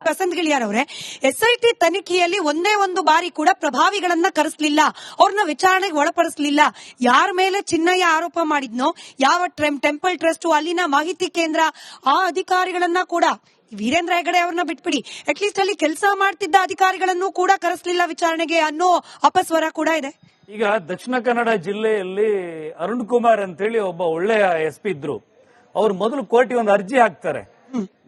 ವಸಂತ್ ಗಿಳಿಯಾರ್ ಅವರೇ, SIT ತನಿಖೆಯಲ್ಲಿ ಒಂದೇ ಒಂದು ಬಾರಿ ಕೂಡ ಪ್ರಭಾವಿಗಳನ್ನ ಕರೆಸಲಿಲ್ಲ, ಅವ್ರನ್ನ ವಿಚಾರಣೆಗೆ ಒಳಪಡಿಸಲಿಲ್ಲ. ಯಾರ ಮೇಲೆ ಚಿನ್ನಯ್ಯ ಆರೋಪ ಮಾಡಿದ್ನೋ, ಯಾವ ಟೆಂಪಲ್ ಟ್ರಸ್ಟ್, ಅಲ್ಲಿನ ಮಾಹಿತಿ ಕೇಂದ್ರ, ಆ ಅಧಿಕಾರಿಗಳನ್ನ ಕೂಡ, ವೀರೇಂದ್ರ ಹೆಗಡೆ ಅವ್ರನ್ನ ಬಿಟ್ಬಿಡಿ, ಅಟ್ಲೀಸ್ಟ್ ಅಲ್ಲಿ ಕೆಲಸ ಮಾಡ್ತಿದ್ದ ಅಧಿಕಾರಿಗಳನ್ನು ಕೂಡ ಕರೆಸಲಿಲ್ಲ ವಿಚಾರಣೆಗೆ ಅನ್ನೋ ಅಪಸ್ವರ ಕೂಡ ಇದೆ. ಈಗ ದಕ್ಷಿಣ ಕನ್ನಡ ಜಿಲ್ಲೆಯಲ್ಲಿ ಅರುಣ್ ಕುಮಾರ್ ಅಂತೇಳಿ ಒಬ್ಬ ಒಳ್ಳೆಯ SP ಇದ್ರು. ಅವ್ರು ಮೊದಲು ಕೋರ್ಟಿಗೆ ಒಂದು ಅರ್ಜಿ ಹಾಕ್ತಾರೆ,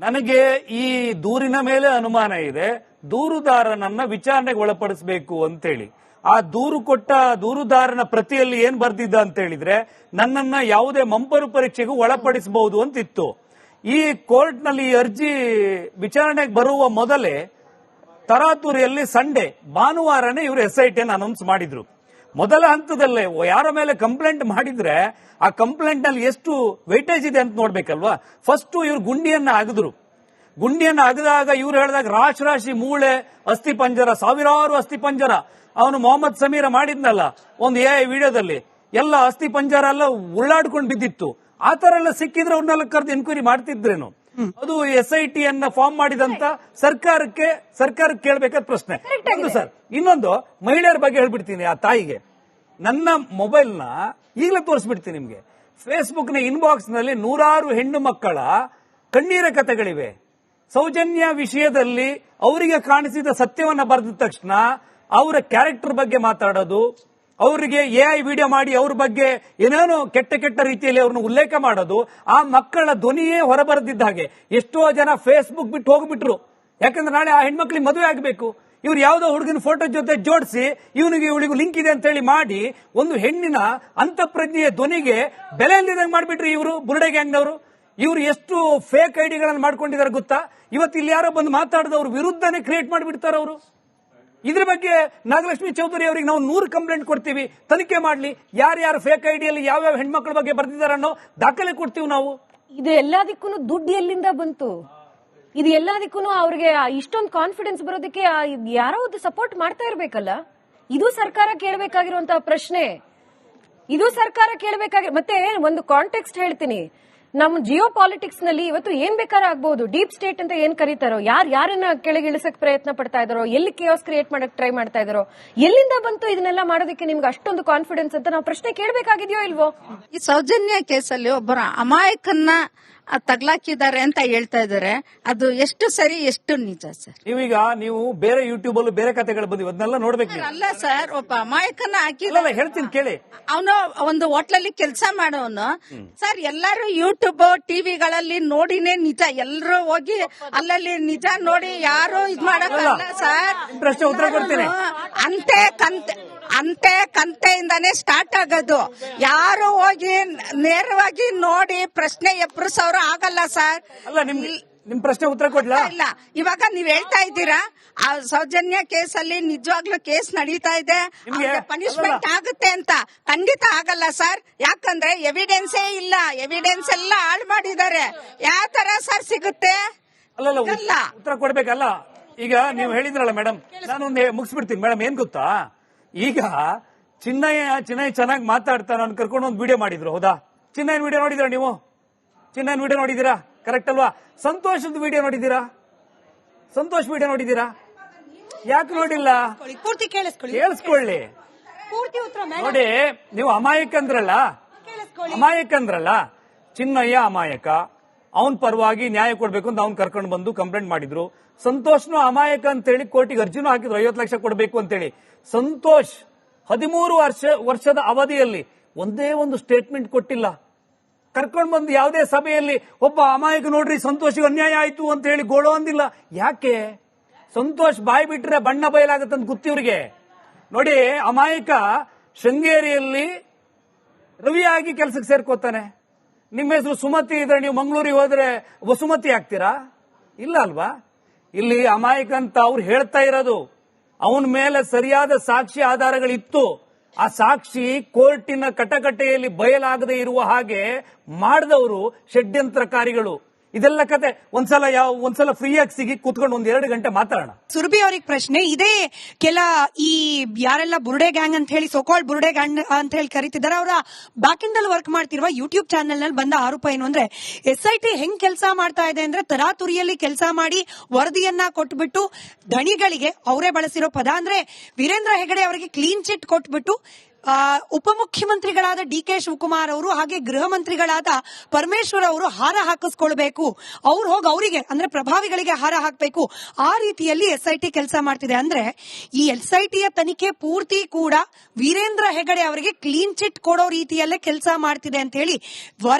ನನಗೆ ಈ ದೂರಿನ ಮೇಲೆ ಅನುಮಾನ ಇದೆ, ದೂರುದಾರನನ್ನ ವಿಚಾರಣೆಗೆ ಒಳಪಡಿಸಬೇಕು ಅಂತೇಳಿ. ಆ ದೂರು ಕೊಟ್ಟ ದೂರುದಾರನ ಪ್ರತಿಯಲ್ಲಿ ಏನ್ ಬರ್ದಿದ್ದ ಅಂತ ಹೇಳಿದ್ರೆ, ನನ್ನನ್ನ ಯಾವುದೇ ಮಂಪರು ಪರೀಕ್ಷೆಗೂ ಒಳಪಡಿಸಬಹುದು ಅಂತಿತ್ತು. ಈ ಕೋರ್ಟ್ ನಲ್ಲಿ ಈ ಅರ್ಜಿ ವಿಚಾರಣೆಗೆ ಬರುವ ಮೊದಲೇ ತರಾತುರಿಯಲ್ಲಿ ಸಂಡೇ ಭಾನುವಾರನೇ ಇವರು SIT ಅನೌನ್ಸ್ ಮಾಡಿದ್ರು. ಮೊದಲ ಹಂತದಲ್ಲೇ ಯಾರ ಮೇಲೆ ಕಂಪ್ಲೇಂಟ್ ಮಾಡಿದ್ರೆ ಆ ಕಂಪ್ಲೇಂಟ್ ನಲ್ಲಿ ಎಷ್ಟು ವೈಟೇಜ್ ಇದೆ ಅಂತ ನೋಡ್ಬೇಕಲ್ವಾ. ಫಸ್ಟ್ ಇವ್ರು ಗುಂಡಿಯನ್ನ ಅಗದ್ರು. ಗುಂಡಿಯನ್ನ ಅಗದಾಗ ಇವ್ರು ಹೇಳಿದಾಗ ರಾಶಿ ಮೂಳೆ, ಅಸ್ಥಿ ಪಂಜರ, ಸಾವಿರಾರು ಅಸ್ಥಿ ಪಂಜರ, ಅವನು ಮೊಹಮ್ಮದ್ ಸಮೀರ ಮಾಡಿದ್ನಲ್ಲ ಒಂದು AI ವಿಡಿಯೋದಲ್ಲಿ, ಎಲ್ಲ ಅಸ್ಥಿ ಪಂಜರ ಎಲ್ಲ ಉಳ್ಳಾಡ್ಕೊಂಡು ಬಿದ್ದಿತ್ತು. ಆ ತರ ಎಲ್ಲ ಸಿಕ್ಕಿದ್ರೆ ಅವ್ರನ್ನೆಲ್ಲ ಕರೆದು ಎನ್ಕ್ವೈರಿ ಮಾಡ್ತಿದ್ರೇನು? ಅದು SIT ಅನ್ನ ಫಾರ್ಮ್ ಮಾಡಿದಂತ ಸರ್ಕಾರಕ್ಕೆ ಕೇಳಬೇಕಾದ ಪ್ರಶ್ನೆ ಒಂದು ಸರ್. ಇನ್ನೊಂದು ಮಹಿಳೆಯರ ಬಗ್ಗೆ ಹೇಳ್ಬಿಡ್ತೀನಿ. ಆ ತಾಯಿಗೆ ನನ್ನ ಮೊಬೈಲ್ ನ ಈಗಲೇ ತೋರಿಸ್ಬಿಡ್ತೀನಿ ನಿಮ್ಗೆ. ಫೇಸ್ಬುಕ್ ನ ಇನ್ಬಾಕ್ಸ್ ನಲ್ಲಿ ನೂರಾರು ಹೆಣ್ಣು ಮಕ್ಕಳ ಕಣ್ಣೀರ ಕಥೆಗಳಿವೆ. ಸೌಜನ್ಯ ವಿಷಯದಲ್ಲಿ ಅವರಿಗೆ ಕಾಣಿಸಿದ ಸತ್ಯವನ್ನ ಬರೆದ ತಕ್ಷಣ ಅವರ ಕ್ಯಾರೆಕ್ಟರ್ ಬಗ್ಗೆ ಮಾತಾಡೋದು, ಅವರಿಗೆ AI ವಿಡಿಯೋ ಮಾಡಿ ಅವ್ರ ಬಗ್ಗೆ ಏನೇನೋ ಕೆಟ್ಟ ರೀತಿಯಲ್ಲಿ ಅವ್ರನ್ನ ಉಲ್ಲೇಖ ಮಾಡೋದು, ಆ ಮಕ್ಕಳ ಧ್ವನಿಯೇ ಹೊರಬರದಿದ್ದ ಹಾಗೆ ಎಷ್ಟೋ ಜನ ಫೇಸ್ಬುಕ್ ಬಿಟ್ಟು ಹೋಗ್ಬಿಟ್ರು. ಯಾಕಂದ್ರೆ ನಾಳೆ ಆ ಹೆಣ್ಮಕ್ಳಿಗೆ ಮದುವೆ ಆಗಬೇಕು, ಇವ್ರು ಯಾವುದೋ ಹುಡುಗಿನ ಫೋಟೋ ಜೊತೆ ಜೋಡಿಸಿ ಇವಳಿಗೂ ಲಿಂಕ್ ಇದೆ ಅಂತ ಹೇಳಿ ಮಾಡಿ ಒಂದು ಹೆಣ್ಣಿನ ಅಂತಃಪ್ರಜ್ಞೆಯ ಧ್ವನಿಗೆ ಬೆಲೆ ಇಲ್ಲದಂಗೆ ಮಾಡಿಬಿಟ್ರಿ ಇವರು ಬುರುಡೆ ಗ್ಯಾಂಗ್ನವರು. ಇವರು ಎಷ್ಟು ಫೇಕ್ ಐಡಿಗಳನ್ನು ಮಾಡ್ಕೊಂಡಿದ್ದಾರೆ ಗೊತ್ತಾ? ಇವತ್ತು ಇಲ್ಲಿ ಯಾರೋ ಬಂದು ಮಾತಾಡಿದವ್ರ ವಿರುದ್ಧನೇ ಕ್ರಿಯೇಟ್ ಮಾಡಿಬಿಡ್ತಾರೆ ಅವರು. ಇದ್ರ ಬಗ್ಗೆ ನಾಗಲಕ್ಷ್ಮಿ ಚೌಧರಿ ಅವರಿಗೆ ನಾವು 100 ಕಂಪ್ಲೇಂಟ್ ಕೊಡ್ತೀವಿ, ತನಿಖೆ ಮಾಡ್ಲಿ, ಯಾರ್ಯಾರು ಫೇಕ್ ಐಡಿಯಲ್ಲಿ ಯಾವ್ಯಾವ ಹೆಣ್ಮಕ್ಳ ಬಗ್ಗೆ ಬರ್ತಿದ್ದಾರೆ ಅನ್ನೋ ದಾಖಲೆ ಕೊಡ್ತೀವಿ ನಾವು. ಇದು ಎಲ್ಲದಕ್ಕೂ ದುಡ್ಡು ಎಲ್ಲಿಂದ ಬಂತು? ಇದು ಎಲ್ಲದಕ್ಕೂ ಅವ್ರಿಗೆ ಇಷ್ಟೊಂದು ಕಾನ್ಫಿಡೆನ್ಸ್ ಬರೋದಕ್ಕೆ ಯಾರೋ ಒಂದು ಸಪೋರ್ಟ್ ಮಾಡ್ತಾ ಇರ್ಬೇಕಲ್ಲ. ಇದು ಸರ್ಕಾರ ಕೇಳಬೇಕಾಗಿರುವಂತಹ ಪ್ರಶ್ನೆ. ಇದು ಸರ್ಕಾರ ಮತ್ತೆ ಒಂದು ಕಾಂಟೆಕ್ಸ್ಟ್ ಹೇಳ್ತೀನಿ. ನಮ್ಮ ಜಿಯೋ ಪಾಲಿಟಿಕ್ಸ್ ನಲ್ಲಿ ಇವತ್ತು ಏನ್ ಬೇಕಾದ್ರೂ ಆಗ್ಬಹುದು. ಡೀಪ್ ಸ್ಟೇಟ್ ಅಂತ ಏನ್ ಕರೀತಾರೋ, ಯಾರನ್ನ ಕೆಳಗಿಳಿಸಕ್ ಪ್ರಯತ್ನ ಪಡ್ತಾ ಇದಾರೋ, ಎಲ್ಲಿ ಕೇಸ್ ಕ್ರಿಯೇಟ್ ಮಾಡಕ್ ಟ್ರೈ ಮಾಡ್ತಾ ಇದಾರೋ, ಎಲ್ಲಿಂದ ಬಂತು ಇದನ್ನೆಲ್ಲ ಮಾಡೋದಕ್ಕೆ ನಿಮ್ಗೆ ಅಷ್ಟೊಂದು ಕಾನ್ಫಿಡೆನ್ಸ್ ಅಂತ ನಾವು ಪ್ರಶ್ನೆ ಕೇಳಬೇಕಾಗಿದೆಯೋ ಇಲ್ವೋ? ಈ ಸೌಜನ್ಯ ಕೇಸಲ್ಲಿ ಒಬ್ಬರ ಅಮಾಯಕನ್ನ ತಗ್ಲಾಕಿದ್ದಾರೆ ಅಂತ ಹೇಳ್ತಾ ಇದಾರೆ. ಅದು ಎಷ್ಟು ಸರಿ ಎಷ್ಟು ನಿಜ ಸರ್? ನೀವೀಗ ನೀವು ಬೇರೆ ಯೂಟ್ಯೂಬ್ ಅಲ್ಲೂ ಬೇರೆ ಕಥೆಗಳು ಬಂದಿವೆ, ಅದನ್ನೆಲ್ಲ ನೋಡ್ಬೇಕು. ಅಲ್ಲ ಸರ್, ಒಬ್ಬ ಅಮಾಯಕನ ಹಾಕಿಲ್ಲ, ಹೇಳ್ತೀನಿ ಕೇಳಿ. ಅವನು ಒಂದು ಹೋಟ್ಲಲ್ಲಿ ಕೆಲಸ ಮಾಡೋನು ಸರ್. ಎಲ್ಲರೂ ಯೂಟ್ಯೂಬ್ ಟಿವಿಗಳಲ್ಲಿ ನೋಡಿನೇ ನಿಜ, ಎಲ್ಲರೂ ಹೋಗಿ ಅಲ್ಲಲ್ಲಿ ನಿಜ ನೋಡಿ ಯಾರು ಇದ್ ಮಾಡಕ್ಕಲ್ಲ ಸರ್. ಪ್ರಶ್ನೆ ಉತ್ತರ ಕೊಡ್ತೀನಿ. ಅಂತೆ ಕಂತೆಯಿಂದಾನೇ ಸ್ಟಾರ್ಟ್ ಆಗೋದು. ಯಾರು ಹೋಗಿ ನೇರವಾಗಿ ನೋಡಿ ಪ್ರಶ್ನೆ ಎಬ್ಬರಿಸೋರು ಆಗಲ್ಲ ಸರ್. ಅಲ್ಲ, ನಿಮ್ ಪ್ರಶ್ನೆ ಉತ್ತರ ಕೊಡ್ಲಾ? ಇಲ್ಲ, ಇವಾಗ ನೀವ್ ಹೇಳ್ತಾ ಇದ್ದೀರಾ ಆ ಸೌಜನ್ಯ ಕೇಸಲ್ಲಿ ನಿಜವಾಗ್ಲೂ ಕೇಸ್ ನಡೀತಾ ಇದೆ, ಪನಿಷ್ಮೆಂಟ್ ಆಗುತ್ತೆ ಅಂತ. ಖಂಡಿತ ಆಗಲ್ಲ ಸರ್. ಯಾಕಂದ್ರೆ ಎವಿಡೆನ್ಸೇ ಇಲ್ಲ, ಎವಿಡೆನ್ಸ್ ಎಲ್ಲ ಹಾಳು ಮಾಡಿದ್ದಾರೆ. ಯಾವ ತರ ಸರ್ ಸಿಗುತ್ತೆ? ಅಲ್ಲ, ಉತ್ತರ ಕೊಡ್ಬೇಕಲ್ಲ. ಈಗ ನೀವು ಹೇಳಿದ್ರಲ್ಲ ಮೇಡಮ್, ನಾನೊಂದು ಮುಗಿಸ್ಬಿಡ್ತೀನಿ ಮೇಡಮ್. ಏನ್ ಗೊತ್ತಾ, ಈಗ ಚಿನ್ನಯ್ಯ ಚೆನ್ನಾಗಿ ಮಾತಾಡ್ತಾನೆ ಅಂತ ಕರ್ಕೊಂಡು ಒಂದು ವಿಡಿಯೋ ಮಾಡಿದ್ರು, ಹೌದಾ? ಚಿನ್ನಯ್ಯನ ವಿಡಿಯೋ ನೋಡಿದಿರಾ ನೀವು? ಚಿನ್ನಯ್ಯನ ವಿಡಿಯೋ ನೋಡಿದೀರಾ? ಕರೆಕ್ಟ್ ಅಲ್ವಾ? ಸಂತೋಷದ ವಿಡಿಯೋ ನೋಡಿದೀರಾ? ಸಂತೋಷ್ ವಿಡಿಯೋ ನೋಡಿದೀರಾ? ಯಾಕೆ ನೋಡಿಲ್ಲ? ಪೂರ್ತಿ ಕೇಳಿಸ್ಕೊಳ್ಳಿ. ನೋಡಿ, ನೀವು ಅಮಾಯಕಂದ್ರಲ್ಲ, ಚಿನ್ನಯ್ಯ ಅಮಾಯಕ, ಅವನ್ ಪರವಾಗಿ ನ್ಯಾಯ ಕೊಡ್ಬೇಕು ಅಂತ ಅವ್ನ್ ಕರ್ಕೊಂಡು ಬಂದು ಕಂಪ್ಲೇಂಟ್ ಮಾಡಿದ್ರು. ಸಂತೋಷ್ನು ಅಮಾಯಕ ಅಂತೇಳಿ ಕೋರ್ಟಿಗೆ ಅರ್ಜಿನೂ ಹಾಕಿದ್ರು 50 ಲಕ್ಷ ಕೊಡಬೇಕು ಅಂತೇಳಿ. ಸಂತೋಷ್ 13 ವರ್ಷದ ಅವಧಿಯಲ್ಲಿ ಒಂದೇ ಒಂದು ಸ್ಟೇಟ್ಮೆಂಟ್ ಕೊಟ್ಟಿಲ್ಲ. ಕರ್ಕೊಂಡು ಬಂದು ಯಾವುದೇ ಸಭೆಯಲ್ಲಿ ಒಬ್ಬ ಅಮಾಯಕ ನೋಡ್ರಿ ಸಂತೋಷಿಗೆ ಅನ್ಯಾಯ ಆಯ್ತು ಅಂತ ಹೇಳಿ ಗೋಳೋ ಅಂದಿಲ್ಲ. ಯಾಕೆ? ಸಂತೋಷ್ ಬಾಯಿ ಬಿಟ್ರೆ ಬಣ್ಣ ಬಯಲಾಗತ್ತಂತ ಗೊತ್ತಿವ್ರಿಗೆ. ನೋಡಿ, ಅಮಾಯಕ ಶೃಂಗೇರಿಯಲ್ಲಿ ರವಿಯಾಗಿ ಕೆಲಸಕ್ಕೆ ಸೇರ್ಕೋತಾನೆ. ನಿಮ್ಮ ಹೆಸರು ಸುಮತಿ ಇದ್ರೆ ನೀವು ಮಂಗಳೂರಿಗೆ ಹೋದ್ರೆ ವಸುಮತಿ ಆಗ್ತೀರಾ? ಇಲ್ಲ ಅಲ್ವಾ? ಇಲ್ಲಿ ಅಮಾಯಕ ಅಂತ ಅವ್ರು ಹೇಳ್ತಾ ಇರೋದು. ಅವನ ಮೇಲೆ ಸರಿಯಾದ ಸಾಕ್ಷಿ ಆಧಾರಗಳಿತ್ತು. ಆ ಸಾಕ್ಷಿ ಕೋರ್ಟಿನ ಕಟಕಟೆಯಲ್ಲಿ ಬಯಲಾಗದೆ ಇರುವ ಹಾಗೆ ಮಾಡಿದವರು ಷಡ್ಯಂತ್ರಕಾರಿಗಳು. ಇದೆಲ್ಲ ಕತೆ ಒಂದ್ಸಲ ಫ್ರೀಯಾಗಿ ಸಿಗಿ ಕೂತ್ಕೊಂಡು 1-2 ಗಂಟೆ ಮಾತಾಡೋಣ. ಸುರಭಿ ಅವ್ರಿಗೆ ಪ್ರಶ್ನೆ ಇದೇ. ಈ ಯಾರೆಲ್ಲ ಬುರುಡೆ ಗ್ಯಾಂಗ್ ಅಂತ ಹೇಳಿ ಸೋಕಾಲ್ಡ್ ಬುರುಡೆ ಗ್ಯಾಂಗ್ ಅಂತ ಹೇಳಿ ಕರೀತಿದ್ದಾರೆ, ಅವರ ಬ್ಯಾಕ್ ಎಂಡ್ ಅಲ್ಲಿ ವರ್ಕ್ ಮಾಡ್ತಿರುವ ಯೂಟ್ಯೂಬ್ ಚಾನೆಲ್ ನಲ್ಲಿ ಬಂದ ಆರೋಪ ಏನು ಅಂದ್ರೆ, SIT ಹೆಂಗ್ ಕೆಲಸ ಮಾಡ್ತಾ ಇದೆ ಅಂದ್ರೆ ತರಾತುರಿಯಲ್ಲಿ ಕೆಲಸ ಮಾಡಿ ವರದಿಯನ್ನ ಕೊಟ್ಬಿಟ್ಟು ದಣಿಗಳಿಗೆ, ಅವರೇ ಬಳಸಿರೋ ಪದ ಅಂದ್ರೆ ವೀರೇಂದ್ರ ಹೆಗಡೆ ಅವರಿಗೆ ಕ್ಲೀನ್ ಚಿಟ್ ಕೊಟ್ಬಿಟ್ಟು ಉಪಮುಖ್ಯಮಂತ್ರಿಗಳಾದ DK ಶಿವಕುಮಾರ್ ಅವರು ಹಾಗೆ ಗೃಹ ಮಂತ್ರಿಗಳಾದ ಪರಮೇಶ್ವರ್ ಅವರು ಹಾರ ಹಾಕಿಸ್ಕೊಳ್ಬೇಕು, ಅವ್ರು ಹೋಗಿ ಅವರಿಗೆ ಅಂದ್ರೆ ಪ್ರಭಾವಿಗಳಿಗೆ ಹಾರ ಹಾಕಬೇಕು, ಆ ರೀತಿಯಲ್ಲಿ SIT ಕೆಲಸ ಮಾಡ್ತಿದೆ. ಅಂದ್ರೆ ಈ SITಯ ತನಿಖೆ ಪೂರ್ತಿ ಕೂಡ ವೀರೇಂದ್ರ ಹೆಗಡೆ ಅವರಿಗೆ ಕ್ಲೀನ್ ಚಿಟ್ ಕೊಡೋ ರೀತಿಯಲ್ಲೇ ಕೆಲಸ ಮಾಡ್ತಿದೆ ಅಂತ ಹೇಳಿ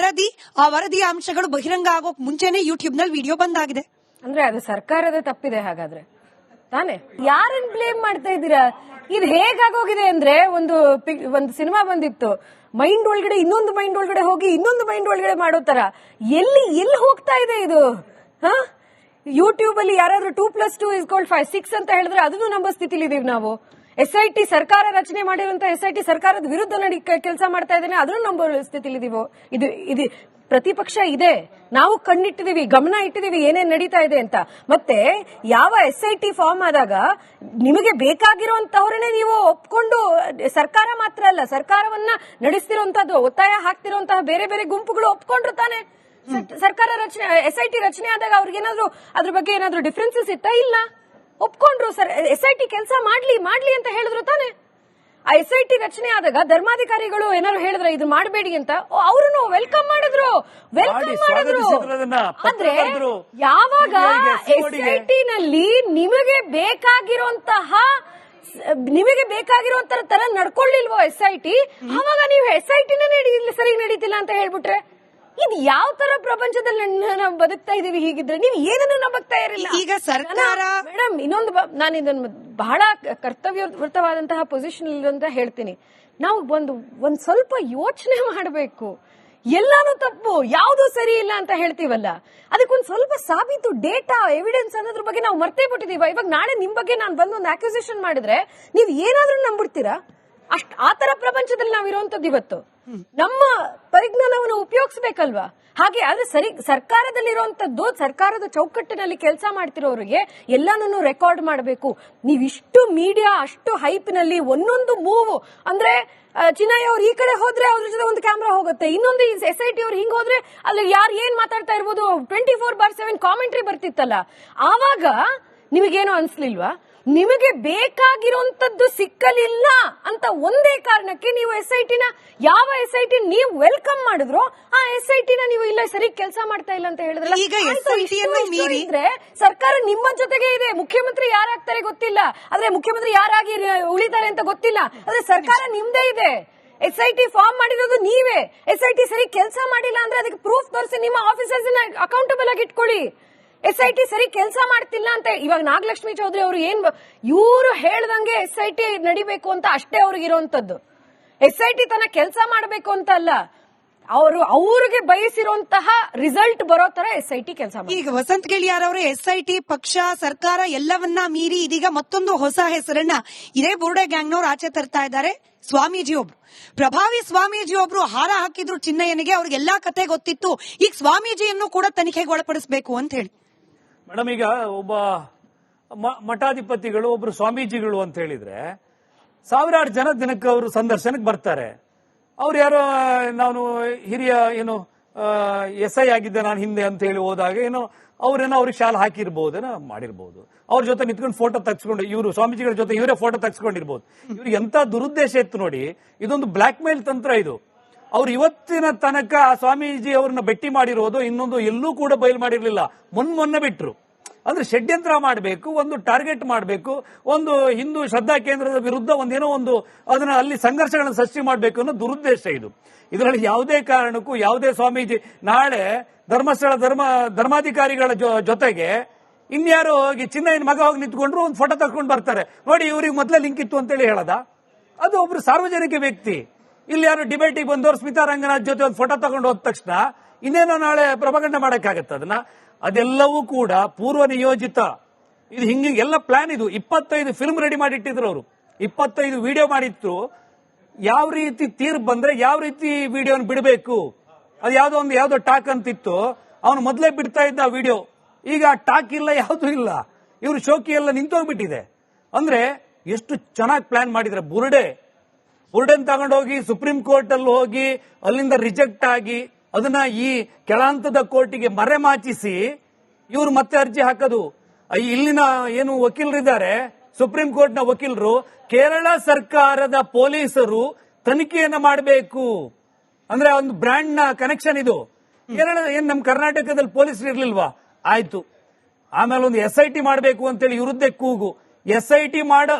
ಆ ವರದಿಯ ಅಂಶಗಳು ಬಹಿರಂಗ ಆಗೋಕ್ ಮುಂಚೆನೆ ಯೂಟ್ಯೂಬ್ ನಲ್ಲಿ ವಿಡಿಯೋ ಬಂದಾಗಿದೆ. ಅಂದ್ರೆ ಅದು ಸರ್ಕಾರದ ತಪ್ಪಿದೆ ಹಾಗಾದ್ರೆ ತಾನೇ? ಯಾರನ್ನ ಬ್ಲೇಮ್ ಮಾಡ್ತಾ ಇದ್ದೀರಾ? ಇದು ಹೇಗಾಗೋಗಿದೆ ಅಂದ್ರೆ ಒಂದು ಸಿನಿಮಾ ಬಂದಿತ್ತು, ಮೈಂಡ್ ಒಳಗಡೆ ಇನ್ನೊಂದು ಮೈಂಡ್ ಒಳಗಡೆ ಹೋಗಿ ಇನ್ನೊಂದು ಮೈಂಡ್ ಒಳಗಡೆ ಮಾಡೋ ತರ. ಎಲ್ಲಿ ಹೋಗ್ತಾ ಇದೆ ಇದು? ಯೂಟ್ಯೂಬ್ ಅಲ್ಲಿ ಯಾರಾದ್ರೂ 2+2=5 6 ಅಂತ ಹೇಳಿದ್ರೆ ಅದನ್ನು ನಂಬೋ ಸ್ಥಿತಿಲಿ ಇದೀವಿ ನಾವು. SIT ಸರ್ಕಾರ ರಚನೆ ಮಾಡಿರುವಂತ SIT ಸರ್ಕಾರದ ವಿರುದ್ಧ ಕೆಲಸ ಮಾಡ್ತಾ ಇದ್ದೇನೆ, ಅದನ್ನು ನಂಬೋ ಸ್ಥಿತಿಲಿ ಇದೀವೋ? ಇದು ಪ್ರತಿಪಕ್ಷ ಇದೆ, ನಾವು ಕಣ್ಣಿಟ್ಟಿದೀವಿ, ಗಮನ ಇಟ್ಟಿದೀವಿ ಏನೇನ್ ನಡೀತಾ ಇದೆ ಅಂತ. ಮತ್ತೆ ಯಾವ SIT ಫಾರ್ಮ್ ಆದಾಗ ನಿಮಗೆ ಬೇಕಾಗಿರುವಂತವ್ರನ್ನೇ ನೀವು ಒಪ್ಕೊಂಡು, ಸರ್ಕಾರ ಮಾತ್ರ ಅಲ್ಲ, ಸರ್ಕಾರವನ್ನ ನಡೆಸ್ತಿರುವಂತದ್ದು, ಒತ್ತಾಯ ಹಾಕ್ತಿರುವಂತಹ ಬೇರೆ ಬೇರೆ ಗುಂಪುಗಳು ಒಪ್ಕೊಂಡ್ರು ತಾನೆ ಸರ್ಕಾರ ರಚನೆ, SIT ರಚನೆ ಆದಾಗ ಅವ್ರಿಗೇನಾದ್ರು ಅದ್ರ ಬಗ್ಗೆ ಏನಾದ್ರು ಡಿಫ್ರೆನ್ಸಸ್ ಇತ್ತಾ? ಇಲ್ಲ, ಒಪ್ಕೊಂಡ್ರು. SIT ಕೆಲಸ ಮಾಡ್ಲಿ ಅಂತ ಹೇಳಿದ್ರು ತಾನೆ. ಆ SIT ರಚನೆ ಆದಾಗ ಧರ್ಮಾಧಿಕಾರಿಗಳು ಏನಾದ್ರು ಹೇಳಿದ್ರೆ ಇದು ಮಾಡಬೇಡಿ ಅಂತ, ಅವ್ರನ್ನು ವೆಲ್ಕಮ್ ಮಾಡಿದ್ರು. ಆದ್ರೆ ಯಾವಾಗ SIT ನಲ್ಲಿ ನಿಮಗೆ ಬೇಕಾಗಿರುವಂತಹ ತರ ನಡ್ಕೊಳ್ಳಿಲ್ವೋ SIT, ಆವಾಗ ನೀವು SIT ಸರಿ ನಡೀತಿಲ್ಲ ಅಂತ ಹೇಳ್ಬಿಟ್ರೆ ಇದು ಯಾವ ತರ ಪ್ರಪಂಚದಲ್ಲಿ ನಾವು ಬದುಕ್ತಾ ಇದೀವಿ? ಹೀಗಿದ್ರೆ ನೀವು ಏನನ್ನು ನಂಬಕ್ತಾ ಇರಲಿಲ್ಲ. ಈಗ ಸರ್ಕಾರ ಮೇಡಮ್, ಇನ್ನೊಂದು ನಾನು ಇದನ್ನು ಬಹಳ ಕರ್ತವ್ಯವೃತವಾದಂತಹ ಪೊಸಿಷನ್ ಅಂತ ಹೇಳ್ತೀನಿ. ನಾವು ಒಂದ್ ಸ್ವಲ್ಪ ಯೋಚನೆ ಮಾಡಬೇಕು. ಎಲ್ಲಾನು ತಪ್ಪು, ಯಾವ್ದು ಸರಿ ಇಲ್ಲ ಅಂತ ಹೇಳ್ತೀವಲ್ಲ, ಅದಕ್ಕೊಂದ್ ಸ್ವಲ್ಪ ಸಾಬೀತು, ಡೇಟಾ, ಎವಿಡೆನ್ಸ್ ಅನ್ನೋದ್ರ ಬಗ್ಗೆ ನಾವು ಮರ್ತೇ ಬಿಟ್ಟಿದೀವ. ಇವಾಗ ನಾಳೆ ನಿಮ್ ಬಗ್ಗೆ ನಾನು ಬಂದು ಒಂದು ಅಕ್ಯುಸೇಷನ್ ಮಾಡಿದ್ರೆ ನೀವು ಏನಾದ್ರೂ ನಂಬಿಡ್ತೀರಾ? ಆತರ ಪ್ರಪಂಚದಲ್ಲಿ ನಾವು ಇರುವಂತದ್ದು ಇವತ್ತು. ನಮ್ಮ ಪರಿಜ್ಞಾನವನ್ನು ಉಪಯೋಗಿಸಬೇಕಲ್ವಾ? ಹಾಗೆ ಆದ್ರೆ ಸರ್ಕಾರದಲ್ಲಿರುವಂತದ್ದು, ಸರ್ಕಾರದ ಚೌಕಟ್ಟಿನಲ್ಲಿ ಕೆಲಸ ಮಾಡ್ತಿರೋರಿಗೆ ಎಲ್ಲಾನು ರೆಕಾರ್ಡ್ ಮಾಡಬೇಕು. ನೀವಿಷ್ಟು ಮೀಡಿಯಾ, ಅಷ್ಟು ಹೈಪ್ನಲ್ಲಿ ಒಂದೊಂದು ಮೂವ್ ಅಂದ್ರೆ ಚಿನ್ನಯ್ಯ ಅವ್ರು ಈ ಕಡೆ ಹೋದ್ರೆ ಅವ್ರ ಜೊತೆ ಒಂದು ಕ್ಯಾಮ್ರಾ ಹೋಗುತ್ತೆ, ಇನ್ನೊಂದು SIT ಅವ್ರು ಹಿಂಗ್ ಹೋದ್ರೆ ಅಲ್ಲಿ ಯಾರು ಏನ್ ಮಾತಾಡ್ತಾ ಇರ್ಬೋದು 24/7 ಕಾಮೆಂಟ್ರಿ ಬರ್ತಿತ್ತಲ್ಲ. ಆವಾಗ ನಿಮಗೇನೋ ಅನ್ಸ್ಲಿಲ್ವಾ? ನಿಮಗೆ ಬೇಕಾಗಿರುವಂತದ್ದು ಸಿಕ್ಕಲಿಲ್ಲ ಅಂತ ಒಂದೇ ಕಾರಣಕ್ಕೆ ನೀವು ಯಾವ SIT ನೀವು ವೆಲ್ಕಮ್ ಮಾಡಿದ್ರು ಆ SIT ನೀವು ಇಲ್ಲ ಸರಿ ಕೆಲಸ ಮಾಡ್ತಾ ಇಲ್ಲ ಅಂತ ಹೇಳಿದ್ರೆ, ಈಗ SIT ಅನ್ನು ಮೀರಿ ಸರ್ಕಾರ ನಿಮ್ಮ ಜೊತೆಗೆ ಇದೆ. ಮುಖ್ಯಮಂತ್ರಿ ಯಾರಾಗ್ತಾರೆ ಗೊತ್ತಿಲ್ಲ, ಆದ್ರೆ ಮುಖ್ಯಮಂತ್ರಿ ಯಾರಾಗಿ ಉಳಿತಾರೆ ಅಂತ ಗೊತ್ತಿಲ್ಲ, ಆದ್ರೆ ಸರ್ಕಾರ ನಿಮ್ದೇ ಇದೆ. SIT ಫಾರ್ಮ್ ಮಾಡಿರೋದು ನೀವೇ. SIT ಸರಿ ಕೆಲಸ ಮಾಡಿಲ್ಲ ಅಂದ್ರೆ ಅದಕ್ಕೆ ಪ್ರೂಫ್ ತೋರಿಸಿ ನಿಮ್ಮ ಆಫೀಸರ್ಸ್ ಅಕೌಂಟಬಲ್ ಆಗಿ ಇಟ್ಕೊಳ್ಳಿ. SIT ಸರಿ ಕೆಲಸ ಮಾಡ್ತಿಲ್ಲ ಅಂತ ಇವಾಗ ನಾಗಲಕ್ಷ್ಮಿ ಚೌಧರಿ ಅವರು ಇವರು ಹೇಳ್ದಂಗೆ SIT ನಡಿಬೇಕು ಅಂತ ಅಷ್ಟೇ ಅವ್ರಿಗೆ ಇರುವಂತದ್ದು. SIT ತನ್ನ ಕೆಲಸ ಮಾಡಬೇಕು ಅಂತ ಅಲ್ಲ, ಅವ್ರಿಗೆ ಬಯಸಿರುವಂತಹ ರಿಸಲ್ಟ್ ಬರೋ ತರ SIT ಕೆಲಸ ಮಾಡಿ. ಈಗ ವಸಂತ್ ಗೆಳಿಯಾರ್ ಅವರೇ, SIT ಪಕ್ಷ, ಸರ್ಕಾರ ಎಲ್ಲವನ್ನ ಮೀರಿ ಇದೀಗ ಮತ್ತೊಂದು ಹೊಸ ಹೆಸರನ್ನ ಇದೇ ಬುರುಡೆ ಗ್ಯಾಂಗ್ನವ್ರು ಆಚೆ ತರ್ತಾ ಇದ್ದಾರೆ. ಸ್ವಾಮೀಜಿ ಒಬ್ರು, ಪ್ರಭಾವಿ ಸ್ವಾಮೀಜಿ ಒಬ್ರು ಹಾರ ಹಾಕಿದ್ರು ಚಿನ್ನಯ್ಯನಿಗೆ, ಅವ್ರಿಗೆ ಎಲ್ಲಾ ಕತೆ ಗೊತ್ತಿತ್ತು. ಈಗ ಸ್ವಾಮೀಜಿಯನ್ನು ಕೂಡ ತನಿಖೆಗೆ ಒಳಪಡಿಸಬೇಕು ಅಂತ ಹೇಳಿ. ಮೇಡಮ್, ಈಗ ಒಬ್ಬ ಮಠಾಧಿಪತಿಗಳು, ಒಬ್ರು ಸ್ವಾಮೀಜಿಗಳು ಅಂತ ಹೇಳಿದ್ರೆ ಸಾವಿರಾರು ಜನ ದಿನಕ್ಕೆ ಅವರು ಸಂದರ್ಶನಕ್ಕೆ ಬರ್ತಾರೆ. ಅವ್ರು ಯಾರೋ ನಾನು ಹಿರಿಯ SI ಆಗಿದ್ದೆ ನಾನು ಹಿಂದೆ ಅಂತ ಹೇಳಿ ಹೋದಾಗ ಅವ್ರಿಗೆ ಶಾಲೆ ಹಾಕಿರ್ಬೋದೇನೋ ಮಾಡಿರ್ಬೋದು. ಅವ್ರ ಜೊತೆ ನಿಂತ್ಕೊಂಡು ಫೋಟೋ ತೆಗೆಸ್ಕೊಂಡು, ಇವರು ಸ್ವಾಮೀಜಿಗಳ ಜೊತೆ ಇವರೇ ಫೋಟೋ ತೆಗೆಸ್ಕೊಂಡಿರ್ಬೋದು. ಇವ್ರಿಗೆ ಎಂತ ದುರುದ್ದೇಶ ಇತ್ತು ನೋಡಿ. ಇದೊಂದು ಬ್ಲಾಕ್ ಮೇಲ್ ತಂತ್ರ ಇದು. ಅವ್ರು ಇವತ್ತಿನ ತನಕ ಆ ಸ್ವಾಮೀಜಿ ಅವ್ರನ್ನ ಭೇಟಿ ಮಾಡಿರೋದು ಇನ್ನೊಂದು ಎಲ್ಲೂ ಕೂಡ ಬಯಲು ಮಾಡಿರ್ಲಿಲ್ಲ. ಮೊನ್ನೆ ಬಿಟ್ರು. ಅಂದ್ರೆ ಷಡ್ಯಂತ್ರ ಮಾಡಬೇಕು, ಒಂದು ಟಾರ್ಗೆಟ್ ಮಾಡಬೇಕು, ಒಂದು ಹಿಂದೂ ಶ್ರದ್ಧಾ ಕೇಂದ್ರದ ವಿರುದ್ಧ ಅದನ್ನ ಅಲ್ಲಿ ಸಂಘರ್ಷಗಳನ್ನು ಸೃಷ್ಟಿ ಮಾಡಬೇಕು ಅನ್ನೋ ದುರುದ್ದೇಶ ಇದು. ಇದರಲ್ಲಿ ಯಾವುದೇ ಕಾರಣಕ್ಕೂ ಯಾವುದೇ ಸ್ವಾಮೀಜಿ ನಾಳೆ ಧರ್ಮಸ್ಥಳ ಧರ್ಮಾಧಿಕಾರಿಗಳ ಜೊತೆಗೆ ಇನ್ಯಾರು ಹೋಗಿ ಚಿನ್ನಯ್ಯನ ಮಗ ಹೋಗಿ ನಿಂತ್ಕೊಂಡ್ರು ಒಂದು ಫೋಟೋ ತಗೊಂಡು ಬರ್ತಾರೆ ನೋಡಿ, ಇವ್ರಿಗೆ ಮೊದಲೇ ಲಿಂಕ್ ಇತ್ತು ಅಂತೇಳಿ ಹೇಳದ? ಅದು ಒಬ್ರು ಸಾರ್ವಜನಿಕ ವ್ಯಕ್ತಿ. ಇಲ್ಲಿ ಯಾರು ಡಿಬೇಟಿಗೆ ಬಂದವರು ಸ್ಮಿತಾ ರಂಗನಾಥ್ ಜೊತೆ ಒಂದು ಫೋಟೋ ತಗೊಂಡು ಹೋದ ತಕ್ಷಣ ಇನ್ನೇನೋ ನಾಳೆ ಪ್ರಭಾಕಂಡ ಮಾಡಕ್ಕಾಗತ್ತೆ ಅದನ್ನ? ಅದೆಲ್ಲವೂ ಕೂಡ ಪೂರ್ವ ನಿಯೋಜಿತ. ಇದು ಹಿಂಗೆ ಎಲ್ಲ ಪ್ಲಾನ್. ಇದು 25 ಫಿಲ್ಮ್ ರೆಡಿ ಮಾಡಿಟ್ಟಿದ್ರು ಅವರು, 25 ವಿಡಿಯೋ ಮಾಡಿತ್ತು. ಯಾವ ರೀತಿ ತೀರ್ಪು ಬಂದ್ರೆ ಯಾವ ರೀತಿ ವಿಡಿಯೋನ ಬಿಡಬೇಕು, ಅದು ಯಾವುದೋ ಟಾಕ್ ಅಂತಿತ್ತು. ಅವನು ಮೊದಲೇ ಬಿಡ್ತಾ ಇದ್ದ ವಿಡಿಯೋ. ಈಗ ಟಾಕ್ ಇಲ್ಲ, ಯಾವುದೂ ಇಲ್ಲ. ಇವ್ರ ಶೋಕಿ ಎಲ್ಲ ನಿಂತೋಗ್ಬಿಟ್ಟಿದೆ. ಅಂದ್ರೆ ಎಷ್ಟು ಚೆನ್ನಾಗಿ ಪ್ಲಾನ್ ಮಾಡಿದ್ರೆ. ಬುರ್ಡೆನ್ ತಗೊಂಡೋಗಿ ಸುಪ್ರೀಂ ಕೋರ್ಟ್ ಅಲ್ಲಿ ಹೋಗಿ ಅಲ್ಲಿಂದ ರಿಜೆಕ್ಟ್ ಆಗಿ ಅದನ್ನ ಈ ಕೆಳಹಂತದ ಕೋರ್ಟಿಗೆ ಮರೆಮಾಚಿಸಿ ಇವರು ಮತ್ತೆ ಅರ್ಜಿ ಹಾಕೋದು. ಇಲ್ಲಿನ ಏನು ವಕೀಲರಿದ್ದಾರೆ, ಸುಪ್ರೀಂ ಕೋರ್ಟ್ ನ ವಕೀಲರು, ಕೇರಳ ಸರ್ಕಾರದ ಪೊಲೀಸರು ತನಿಖೆಯನ್ನ ಮಾಡಬೇಕು ಅಂದ್ರೆ ಒಂದು ಬ್ರ್ಯಾಂಡ್ ನ ಕನೆಕ್ಷನ್ ಇದು. ಕೇರಳ ಏನ್ ನಮ್ಮ ಕರ್ನಾಟಕದಲ್ಲಿ ಪೊಲೀಸರು ಇರ್ಲಿಲ್ವಾ? ಆಯ್ತು. ಆಮೇಲೆ ಒಂದು SIT ಮಾಡಬೇಕು ಅಂತೇಳಿ ಇವ್ರದ್ದೇ ಕೂಗು. SIT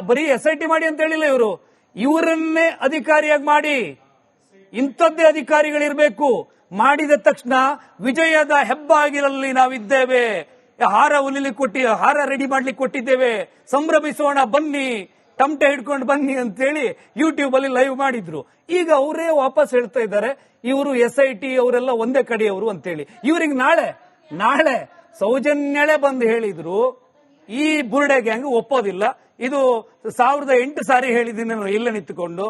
ಬರೀ SIT ಮಾಡಿ ಅಂತ ಹೇಳಿಲ್ಲ ಇವರು, ಇವರನ್ನೇ ಅಧಿಕಾರಿಯಾಗಿ ಮಾಡಿ, ಇಂಥದ್ದೇ ಅಧಿಕಾರಿಗಳಿರ್ಬೇಕು. ಮಾಡಿದ ತಕ್ಷಣ ವಿಜಯದ ಹೆಬ್ಬಾಗಿಲಲ್ಲಿ ನಾವಿದ್ದೇವೆ, ಹಾರ ಹಾರ ರೆಡಿ ಮಾಡ್ಲಿಕ್ಕೆ ಕೊಟ್ಟಿದ್ದೇವೆ, ಸಂಭ್ರಮಿಸೋಣ ಬನ್ನಿ, ತಮಟೆ ಹಿಡ್ಕೊಂಡು ಬನ್ನಿ ಅಂತೇಳಿ ಯೂಟ್ಯೂಬ್ ಅಲ್ಲಿ ಲೈವ್ ಮಾಡಿದ್ರು. ಈಗ ಅವರೇ ವಾಪಸ್ ಹೇಳ್ತಾ ಇದ್ದಾರೆ ಇವರು SIT ಅವರೆಲ್ಲ ಒಂದೇ ಕಡೆಯವರು ಅಂತೇಳಿ. ಇವರಿಗೆ ನಾಳೆ ಸೌಜನ್ಯಳೆ ಬಂದು ಹೇಳಿದ್ರು ಈ ಬುರ್ಡೆ ಗ್ಯಾಂಗ್ ಒಪ್ಪೋದಿಲ್ಲ, ಇದು 1008 ಸಾರಿ ಹೇಳಿದ್ದೀನಿ ಇಲ್ಲ ನಿಂತುಕೊಂಡು.